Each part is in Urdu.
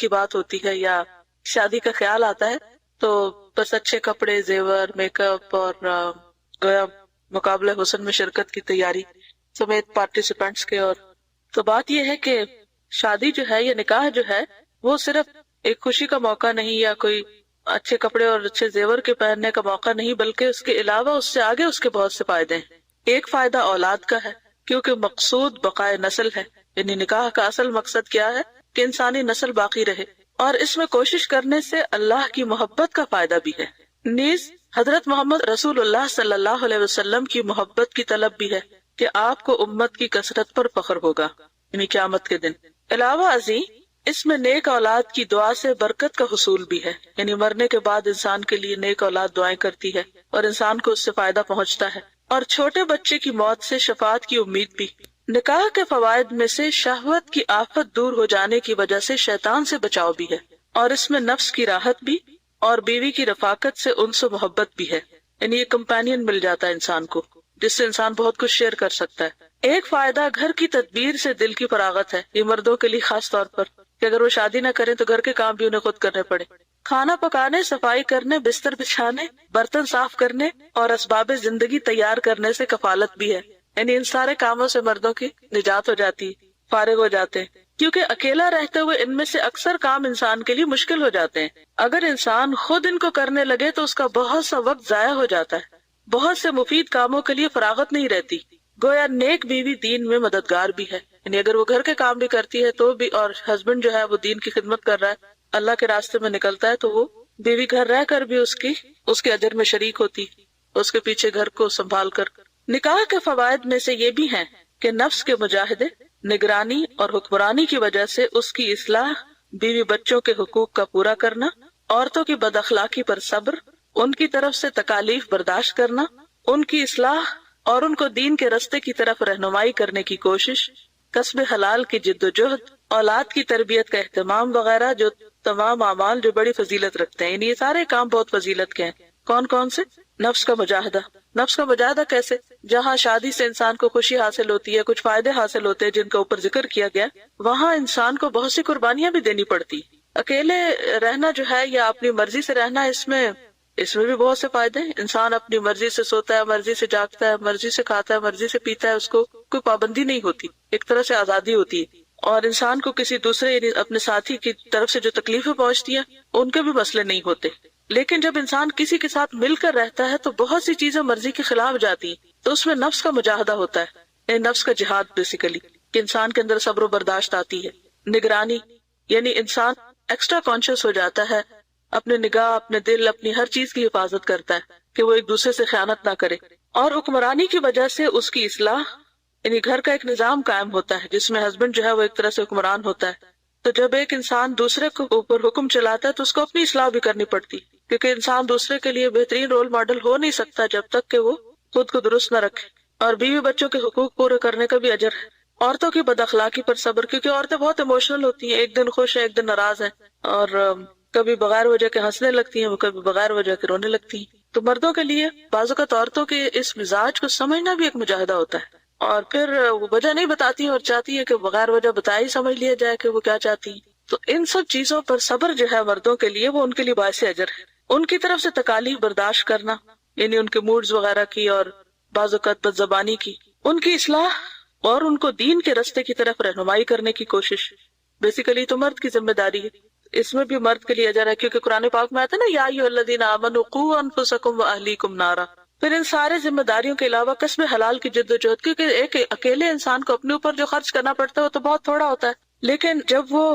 کی بات ہوتی ہے یا شادی کا خیال آتا ہے تو بس اچھے کپڑے، زیور، میک اپ اور گویا مقابلہ حسن میں شرکت کی تیاری سمیت پارٹیسپینٹس کے. اور تو بات یہ ہے کہ شادی جو ہے یا نکاح جو ہے وہ صرف ایک خوشی کا موقع نہیں یا کوئی اچھے کپڑے اور اچھے زیور کے پہننے کا موقع نہیں، بلکہ اس کے علاوہ اس سے آگے اس کے بہت سے فائدے ہیں. ایک فائدہ اولاد کا ہے کیونکہ مقصود بقائے نسل ہے، یعنی نکاح کا اصل مقصد کیا ہے کہ انسانی نسل باقی رہے، اور اس میں کوشش کرنے سے اللہ کی محبت کا فائدہ بھی ہے. نیز حضرت محمد رسول اللہ صلی اللہ علیہ وسلم کی محبت کی طلب بھی ہے کہ آپ کو امت کی کثرت پر فخر ہوگا، یعنی قیامت کے دن. علاوہ ازیں اس میں نیک اولاد کی دعا سے برکت کا حصول بھی ہے، یعنی مرنے کے بعد انسان کے لیے نیک اولاد دعائیں کرتی ہے اور انسان کو اس سے فائدہ پہنچتا ہے، اور چھوٹے بچے کی موت سے شفاعت کی امید بھی. نکاح کے فوائد میں سے شہوت کی آفت دور ہو جانے کی وجہ سے شیطان سے بچاؤ بھی ہے، اور اس میں نفس کی راحت بھی اور بیوی کی رفاقت سے انس و محبت بھی ہے، یعنی یہ کمپینین مل جاتا ہے انسان کو جس سے انسان بہت کچھ شیئر کر سکتا ہے. ایک فائدہ گھر کی تدبیر سے دل کی فراغت ہے، یہ مردوں کے لیے خاص طور پر کہ اگر وہ شادی نہ کریں تو گھر کے کام بھی انہیں خود کرنے پڑے. کھانا پکانے، صفائی کرنے، بستر بچھانے، برتن صاف کرنے اور اسباب زندگی تیار کرنے سے کفالت بھی ہے، یعنی ان سارے کاموں سے مردوں کی نجات ہو جاتی ہے، فارغ ہو جاتے ہیں، کیونکہ اکیلا رہتے ہوئے ان میں سے اکثر کام انسان کے لیے مشکل ہو جاتے ہیں. اگر انسان خود ان کو کرنے لگے تو اس کا بہت سا وقت ضائع ہو جاتا ہے، بہت سے مفید کاموں کے لیے فراغت نہیں رہتی. گویا نیک بیوی دین میں مددگار بھی ہے، یعنی اگر وہ گھر کے کام بھی کرتی ہے تو بھی، اور ہسبینڈ جو ہے وہ دین کی خدمت کر رہا ہے، اللہ کے راستے میں نکلتا ہے، تو وہ بیوی گھر رہ کر بھی اس کے اجر میں شریک ہوتی، اس کے پیچھے گھر کو سنبھال کر. نکاح کے فوائد میں سے یہ بھی ہیں کہ نفس کے مجاہدے، نگرانی اور حکمرانی کی وجہ سے اس کی اصلاح، بیوی بچوں کے حقوق کا پورا کرنا، عورتوں کی بد اخلاقی پر صبر، ان کی طرف سے تکالیف برداشت کرنا، ان کی اصلاح اور ان کو دین کے رستے کی طرف رہنمائی کرنے کی کوشش، کسب حلال کی جد و جہد، اولاد کی تربیت کا اہتمام وغیرہ، جو تمام اعمال جو بڑی فضیلت رکھتے ہیں. یعنی یہ سارے کام بہت فضیلت کے ہیں. کون کون سے؟ نفس کا مجاہدہ. نفس کا مجاہدہ کیسے؟ جہاں شادی سے انسان کو خوشی حاصل ہوتی ہے، کچھ فائدے حاصل ہوتے ہیں جن کا اوپر ذکر کیا گیا، وہاں انسان کو بہت سی قربانیاں بھی دینی پڑتی. اکیلے رہنا جو ہے یا اپنی مرضی سے رہنا، اس میں بھی بہت سے فائدے ہیں. انسان اپنی مرضی سے سوتا ہے، مرضی سے جاگتا ہے، مرضی سے کھاتا ہے، مرضی سے پیتا ہے، اس کو کوئی پابندی نہیں ہوتی، ایک طرح سے آزادی ہوتی ہے. اور انسان کو کسی دوسرے یعنی اپنے ساتھی کی طرف سے جو تکلیفیں پہنچتی ہیں ان کے بھی مسئلے نہیں ہوتے. لیکن جب انسان کسی کے ساتھ مل کر رہتا ہے تو بہت سی چیزیں مرضی کے خلاف جاتی ہیں، تو اس میں نفس کا مجاہدہ ہوتا ہے، نفس کا جہاد بیسیکلی، کہ انسان کے اندر صبر و برداشت آتی ہے. نگرانی یعنی انسان ایکسٹرا کانشیس ہو جاتا ہے، اپنے نگاہ، اپنے دل، اپنی ہر چیز کی حفاظت کرتا ہے کہ وہ ایک دوسرے سے خیانت نہ کرے. اور حکمرانی کی وجہ سے اس کی اصلاح، یعنی گھر کا ایک نظام قائم ہوتا ہے جس میں ہسبینڈ جو ہے وہ ایک طرح سے حکمران ہوتا ہے. تو جب ایک انسان دوسرے کو اوپر حکم چلاتا ہے تو اس کو اپنی اصلاح بھی کرنی پڑتی، کیونکہ انسان دوسرے کے لیے بہترین رول ماڈل ہو نہیں سکتا جب تک کہ وہ خود کو درست نہ رکھے. اور بیوی بچوں کے حقوق پورے کرنے کا بھی اجر ہے. عورتوں کی بد اخلاقی پر صبر، کیونکہ عورتیں بہت ایموشنل ہوتی ہیں، ایک دن خوش ہیں، ایک دن ناراض ہیں، اور کبھی بغیر وجہ کے ہنسنے لگتی ہیں، وہ کبھی بغیر وجہ کے رونے لگتی ہیں. تو مردوں کے لیے بعض اوقات عورتوں کے اس مزاج کو سمجھنا بھی ایک مجاہدہ ہوتا ہے، اور پھر وہ وجہ نہیں بتاتی ہیں اور چاہتی ہے کہ بغیر وجہ بتائی سمجھ لیا جائے کہ وہ کیا چاہتی ہیں. تو ان سب چیزوں پر صبر جو ہے مردوں کے لیے وہ ان کے لیے باعث اجر ہے. ان کی طرف سے تکالیف برداشت کرنا، یعنی ان کے موڈز وغیرہ کی اور بعض اوقات بد زبانی کی، ان کی اصلاح اور ان کو دین کے رستے کی طرف رہنمائی کرنے کی کوشش، بیسیکلی تو مرد کی ذمہ داری ہے. اس میں بھی مرد کے لیے اجر ہے، کیونکہ قرآن پاک میں آتا ہے نا، یا ایھا الذین آمنوا قوا انفسکم واہلیکم نارا. پھر ان سارے ذمہ داریوں کے علاوہ کسب حلال کی جد و جہد، کیونکہ ایک اکیلے انسان کو اپنے اوپر جو خرچ کرنا پڑتا ہے وہ تو بہت تھوڑا ہوتا ہے، لیکن جب وہ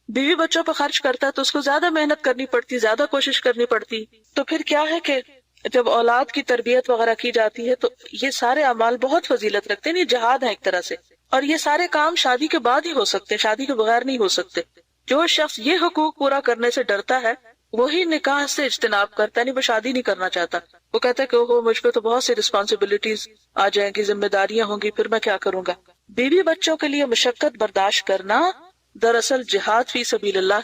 بیوی بچوں پر خرچ کرتا ہے تو اس کو زیادہ محنت کرنی پڑتی، زیادہ کوشش کرنی پڑتی. تو پھر کیا ہے کہ جب اولاد کی تربیت وغیرہ کی جاتی ہے تو یہ سارے اعمال بہت فضیلت رکھتے ہیں، یہ جہاد ہے ایک طرح سے. اور یہ سارے کام شادی کے بعد ہی ہو سکتے ہیں، شادی کے بغیر نہیں ہو سکتے. جو شخص یہ حقوق پورا کرنے سے ڈرتا ہے وہی نکاح سے اجتناب کرتا ہے، نہیں وہ شادی نہیں کرنا چاہتا. وہ کہتا ہے کہ مجھ پہ تو بہت سی رسپانسبلٹیز آ جائیں گی، ذمہ داریاں ہوں گی، پھر میں کیا کروں گا. بیوی بچوں کے لیے مشقت برداشت کرنا دراصل جہاد فی سبیل اللہ